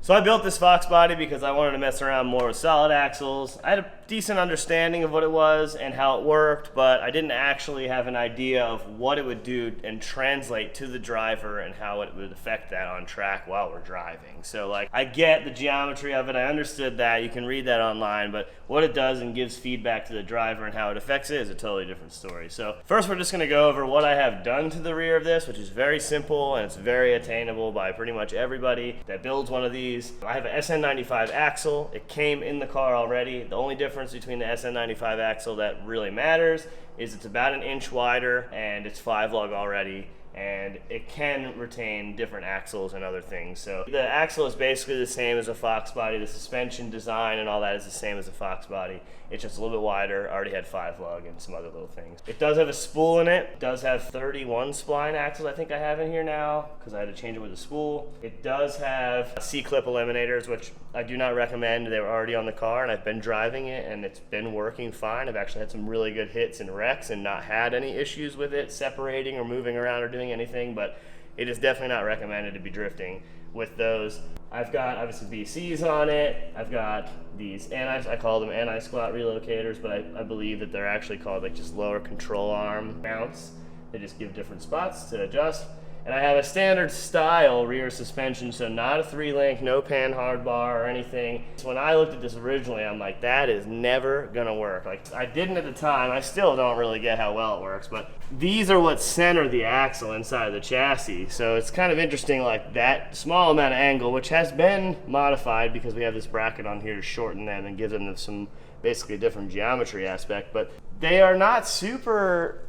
So I built this Fox body because I wanted to mess around more with solid axles. I had a decent understanding of what it was and how it worked, but I didn't actually have an idea of what it would do and translate to the driver and how it would affect that on track while we're driving. So like, I get the geometry of it, I understood that, you can read that online, but what it does and gives feedback to the driver and how it affects it is a totally different story. So first we're just gonna go over what I have done to the rear of this, which is very simple and it's very attainable by pretty much everybody that builds one of these. I have an SN95 axle. It came in the car already. The only difference between the SN95 axle that really matters is it's about an inch wider and it's 5-lug already, and it can retain different axles and other things. So the axle is basically the same as a Fox body. The suspension design and all that is the same as a Fox body. It's just a little bit wider. I already had 5-lug and some other little things. It does have a spool in it. It does have 31 spline axles I think I have in here now because I had to change it with a spool. It does have C-clip eliminators, which I do not recommend. They were already on the car and I've been driving it and it's been working fine. I've actually had some really good hits and wrecks and not had any issues with it separating or moving around or doing anything, but it is definitely not recommended to be drifting with those. I've got obviously BCs on it. I've got these I call them anti-squat relocators, but I believe that they're actually called like just lower control arm mounts. They just give different spots to adjust. And I have a standard style rear suspension, so not a 3-link, no panhard bar or anything. So when I looked at this originally, I'm like, that is never gonna work. Like, I didn't at the time, I still don't really get how well it works, but these are what center the axle inside of the chassis. So it's kind of interesting, like that small amount of angle, which has been modified because we have this bracket on here to shorten them and give them some basically different geometry aspect, but they are not super,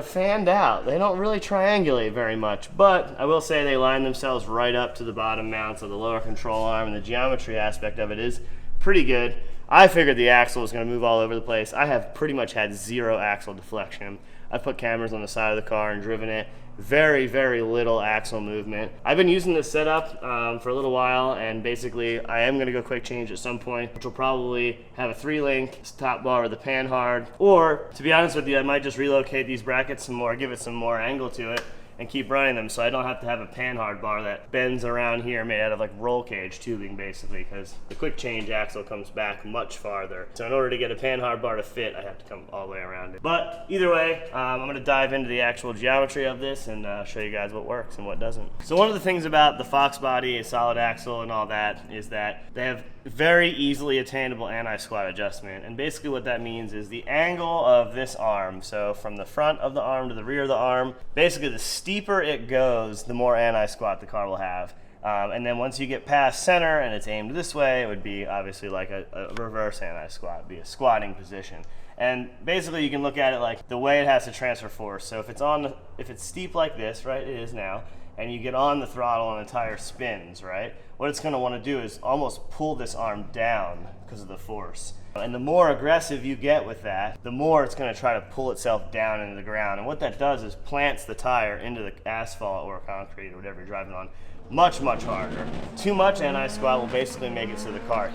fanned out. They don't really triangulate very much, but I will say they line themselves right up to the bottom mounts of the lower control arm, and the geometry aspect of it is pretty good. I figured the axle was going to move all over the place. I have pretty much had zero axle deflection. I put cameras on the side of the car and driven it. Very, very little axle movement. I've been using this setup for a little while, and basically I am going to go quick change at some point, which will probably have a 3-link top bar with a panhard, or to be honest with you, I might just relocate these brackets some more, give it some more angle to it, and keep running them so I don't have to have a panhard bar that bends around here made out of like roll cage tubing basically, because the quick change axle comes back much farther. So in order to get a panhard bar to fit, I have to come all the way around it. But either way, I'm going to dive into the actual geometry of this and show you guys what works and what doesn't. So one of the things about the Fox body, a solid axle and all that is that they have very easily attainable anti-squat adjustment, and basically what that means is the angle of this arm, so from the front of the arm to the rear of the arm, basically the steeper it goes, the more anti-squat the car will have. And then once you get past center and it's aimed this way, it would be obviously like a reverse anti-squat, it'd be a squatting position. And basically you can look at it like the way it has to transfer force. So if it's steep like this, right, it is now, and you get on the throttle and the tire spins, right, what it's going to want to do is almost pull this arm down because of the force. And the more aggressive you get with that, the more it's going to try to pull itself down into the ground. And what that does is plants the tire into the asphalt or concrete or whatever you're driving on much, much harder. Too much anti-squat will basically make it so the car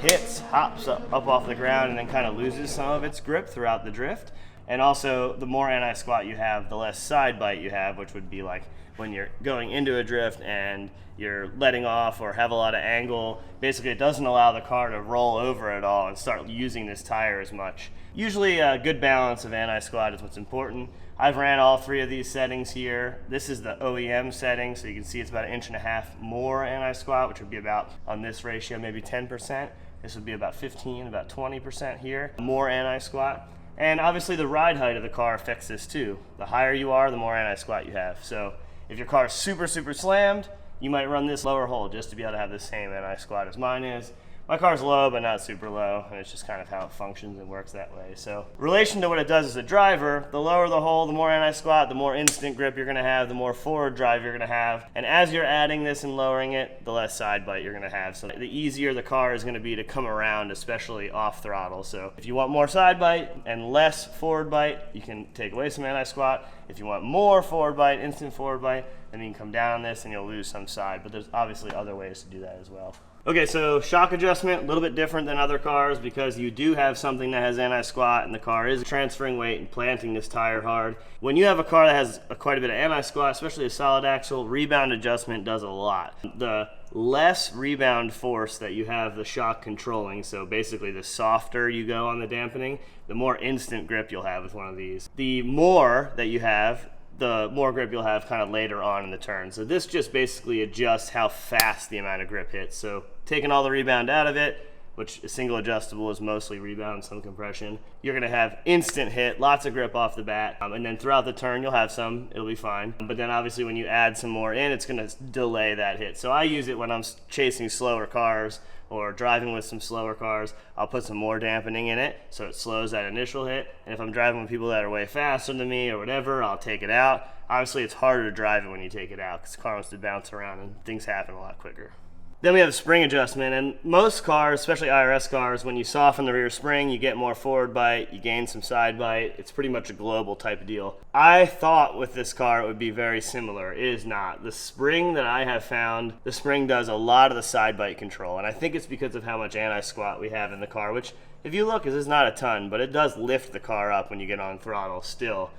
hops up off the ground and then kind of loses some of its grip throughout the drift. And also, the more anti-squat you have, the less side bite you have, which would be like when you're going into a drift and you're letting off or have a lot of angle. Basically, it doesn't allow the car to roll over at all and start using this tire as much. Usually, a good balance of anti-squat is what's important. I've ran all 3 of these settings here. This is the OEM setting, so you can see it's about 1.5 inches more anti-squat, which would be about, on this ratio, maybe 10%. This would be about 15, about 20% here. More anti-squat. And obviously the ride height of the car affects this too. The higher you are, the more anti-squat you have. So if your car is super, super slammed, you might run this lower hole just to be able to have the same anti-squat as mine is. My car's low, but not super low, and it's just kind of how it functions and works that way. So, relation to what it does as a driver, the lower the hole, the more anti-squat, the more instant grip you're gonna have, the more forward drive you're gonna have. And as you're adding this and lowering it, the less side bite you're gonna have. So the easier the car is gonna be to come around, especially off throttle. So if you want more side bite and less forward bite, you can take away some anti-squat. If you want more forward bite, instant forward bite, then you can come down on this and you'll lose some side. But there's obviously other ways to do that as well. Okay, so shock adjustment, a little bit different than other cars because you do have something that has anti-squat and the car is transferring weight and planting this tire hard. When you have a car that has quite a bit of anti-squat, especially a solid axle, rebound adjustment does a lot. The less rebound force that you have the shock controlling, so basically the softer you go on the dampening, the more instant grip you'll have with one of these. The more that you have, the more grip you'll have kind of later on in the turn. So this just basically adjusts how fast the amount of grip hits. So taking all the rebound out of it, which a single adjustable is mostly rebound, some compression, you're gonna have instant hit, lots of grip off the bat, and then throughout the turn you'll have some, it'll be fine. But then obviously when you add some more in, it's gonna delay that hit. So I use it when I'm chasing slower cars or driving with some slower cars. I'll put some more dampening in it so it slows that initial hit. And if I'm driving with people that are way faster than me or whatever, I'll take it out. Obviously it's harder to drive it when you take it out because the car wants to bounce around and things happen a lot quicker. Then we have the spring adjustment, and most cars, especially IRS cars, when you soften the rear spring, you get more forward bite, you gain some side bite. It's pretty much a global type of deal. I thought with this car it would be very similar. It is not. The spring that I have found, the spring does a lot of the side bite control, and I think it's because of how much anti-squat we have in the car, which if you look, is not a ton, but it does lift the car up when you get on throttle still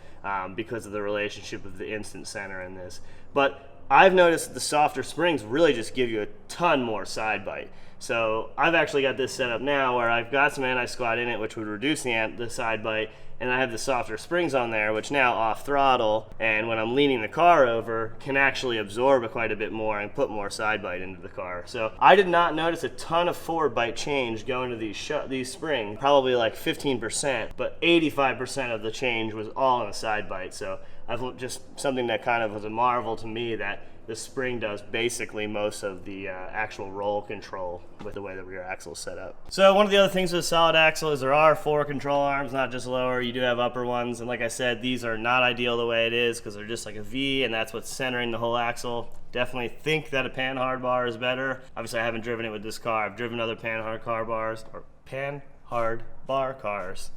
because of the relationship of the instant center in this. But I've noticed that the softer springs really just give you a ton more side bite. So I've actually got this set up now where I've got some anti-squat in it, which would reduce the side bite, and I have the softer springs on there, which now off throttle, and when I'm leaning the car over, can actually absorb quite a bit more and put more side bite into the car. So I did not notice a ton of forward bite change going to these springs, probably like 15%, but 85% of the change was all in the side bite. So I've just something that kind of was a marvel to me that the spring does basically most of the actual roll control with the way the rear axle is set up. So one of the other things with a solid axle is there are 4 control arms, not just lower. You do have upper ones, and like I said, these are not ideal the way it is because they're just like a V, and that's what's centering the whole axle. Definitely think that a Panhard bar is better. Obviously I haven't driven it with this car. I've driven other Panhard car bars, or Panhard bar cars.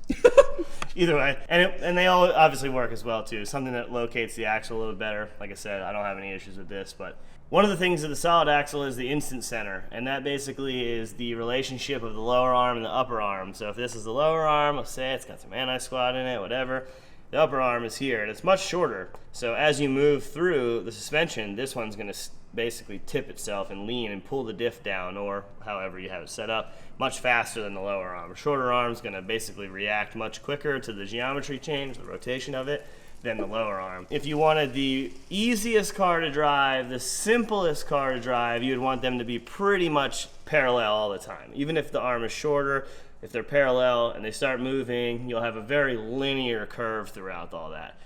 Either way, and they all obviously work as well too. Something that locates the axle a little better. Like I said, I don't have any issues with this, but one of the things of the solid axle is the instant center, and that basically is the relationship of the lower arm and the upper arm. So if this is the lower arm, let's say it's got some anti-squat in it, whatever, the upper arm is here, and it's much shorter. So as you move through the suspension, this one's going to basically tip itself and lean and pull the diff down, or however you have it set up, much faster than the lower arm. A shorter arm is going to basically react much quicker to the geometry change, the rotation of it, than the lower arm. If you wanted the easiest car to drive, the simplest car to drive, you'd want them to be pretty much parallel all the time. Even if the arm is shorter, if they're parallel and they start moving, you'll have a very linear curve throughout all that.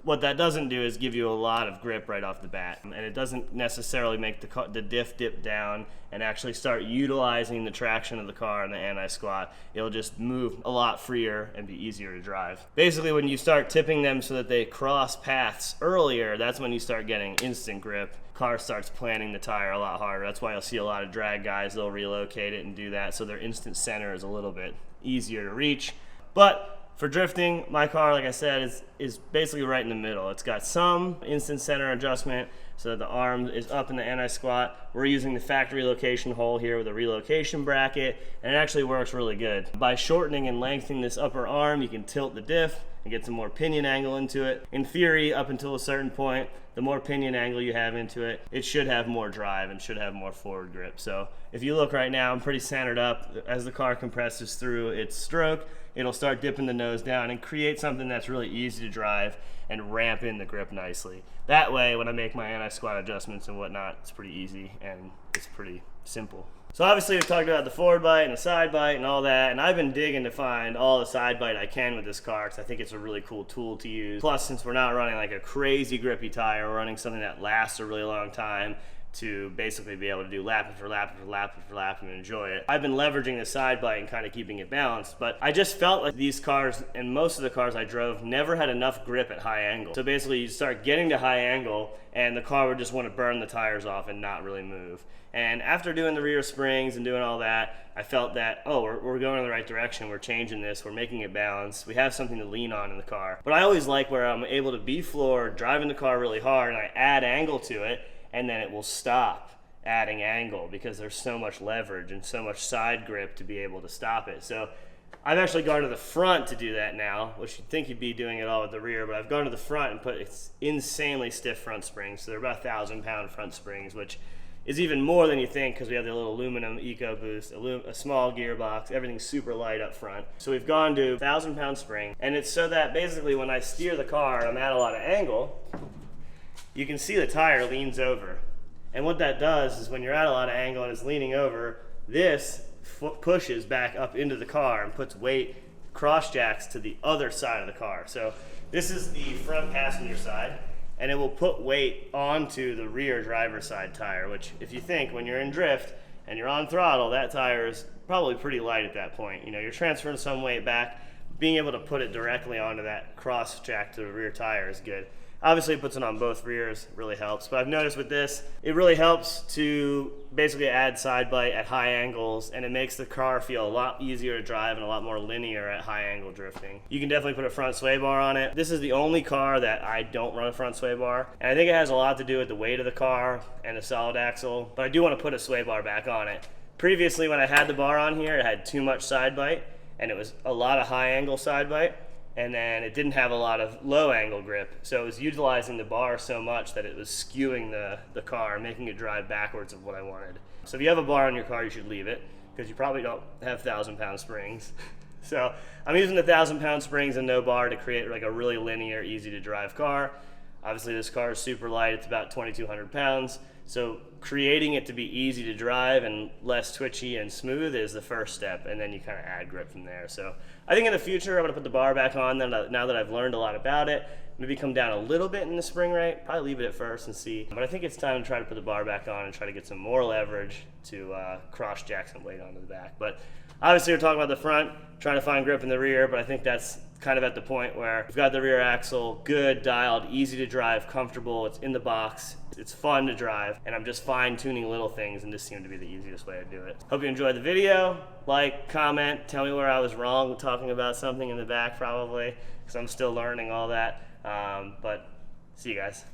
What that doesn't do is give you a lot of grip right off the bat, and it doesn't necessarily make the diff dip down and actually start utilizing the traction of the car and the anti-squat. It'll just move a lot freer and be easier to drive. Basically, when you start tipping them so that they cross paths earlier, that's when you start getting instant grip. Car starts planting the tire a lot harder. That's why you'll see a lot of drag guys, they'll relocate it and do that, so their instant center is a little bit easier to reach. But for drifting, my car, like I said, is basically right in the middle. It's got some instant center adjustment so that the arm is up in the anti-squat. We're using the factory location hole here with a relocation bracket, and it actually works really good. By shortening and lengthening this upper arm, you can tilt the diff and get some more pinion angle into it. In theory, up until a certain point, the more pinion angle you have into it, it should have more drive and should have more forward grip. So if you look right now, I'm pretty centered up. As the car compresses through its stroke, it'll start dipping the nose down and create something that's really easy to drive and ramp in the grip nicely. That way, when I make my anti-squat adjustments and whatnot, it's pretty easy and it's pretty simple. So obviously we've talked about the forward bite and the side bite and all that, and I've been digging to find all the side bite I can with this car because I think it's a really cool tool to use. Plus, since we're not running like a crazy grippy tire, we're running something that lasts a really long time to basically be able to do lap after lap after lap after lap and enjoy it. I've been leveraging the side bite and kind of keeping it balanced, but I just felt like these cars and most of the cars I drove never had enough grip at high angle. So basically you start getting to high angle and the car would just want to burn the tires off and not really move. And after doing the rear springs and doing all that, I felt that, oh, we're going in the right direction, we're changing this, we're making it balanced, we have something to lean on in the car. But I always like where I'm able to be floored, driving the car really hard, and I add angle to it, and then it will stop. adding angle because there's so much leverage and so much side grip to be able to stop it. So I've actually gone to the front to do that now, which you'd think you'd be doing it all with the rear, but I've gone to the front and put insanely stiff front springs. So they're about 1,000-pound front springs, which is even more than you think because we have the little aluminum EcoBoost, a small gearbox, everything's super light up front. So we've gone to 1,000-pound spring, and it's so that basically when I steer the car and I'm at a lot of angle, you can see the tire leans over. And what that does is when you're at a lot of angle and it's leaning over, this pushes back up into the car and puts weight, cross jacks to the other side of the car. So this is the front passenger side, and it will put weight onto the rear driver's side tire, which if you think when you're in drift and you're on throttle, that tire is probably pretty light at that point. You know, you're transferring some weight back. Being able to put it directly onto that cross jack to the rear tire is good. Obviously, it puts it on both rears, really helps. But I've noticed with this, it really helps to basically add side bite at high angles, and it makes the car feel a lot easier to drive and a lot more linear at high angle drifting. You can definitely put a front sway bar on it. This is the only car that I don't run a front sway bar, and I think it has a lot to do with the weight of the car and the solid axle, but I do want to put a sway bar back on it. Previously, when I had the bar on here, it had too much side bite, and it was a lot of high angle side bite. And then it didn't have a lot of low angle grip. So it was utilizing the bar so much that it was skewing the car, making it drive backwards of what I wanted. So if you have a bar on your car, you should leave it because you probably don't have 1,000-pound springs. So I'm using the 1,000-pound springs and no bar to create like a really linear, easy to drive car. Obviously this car is super light, it's about 2,200 pounds. So creating it to be easy to drive and less twitchy and smooth is the first step, and then you kind of add grip from there. So I think in the future I'm going to put the bar back on now that I've learned a lot about it. Maybe come down a little bit in the spring rate, probably leave it at first and see. But I think it's time to try to put the bar back on and try to get some more leverage to cross jack some weight onto the back. But obviously we're talking about the front, trying to find grip in the rear, but I think that's kind of at the point where we've got the rear axle good, dialed, easy to drive, comfortable, it's in the box, it's fun to drive, and I'm just fine-tuning little things, and this seemed to be the easiest way to do it. Hope you enjoyed the video. Like, comment, tell me where I was wrong talking about something in the back probably, because I'm still learning all that. But see you guys.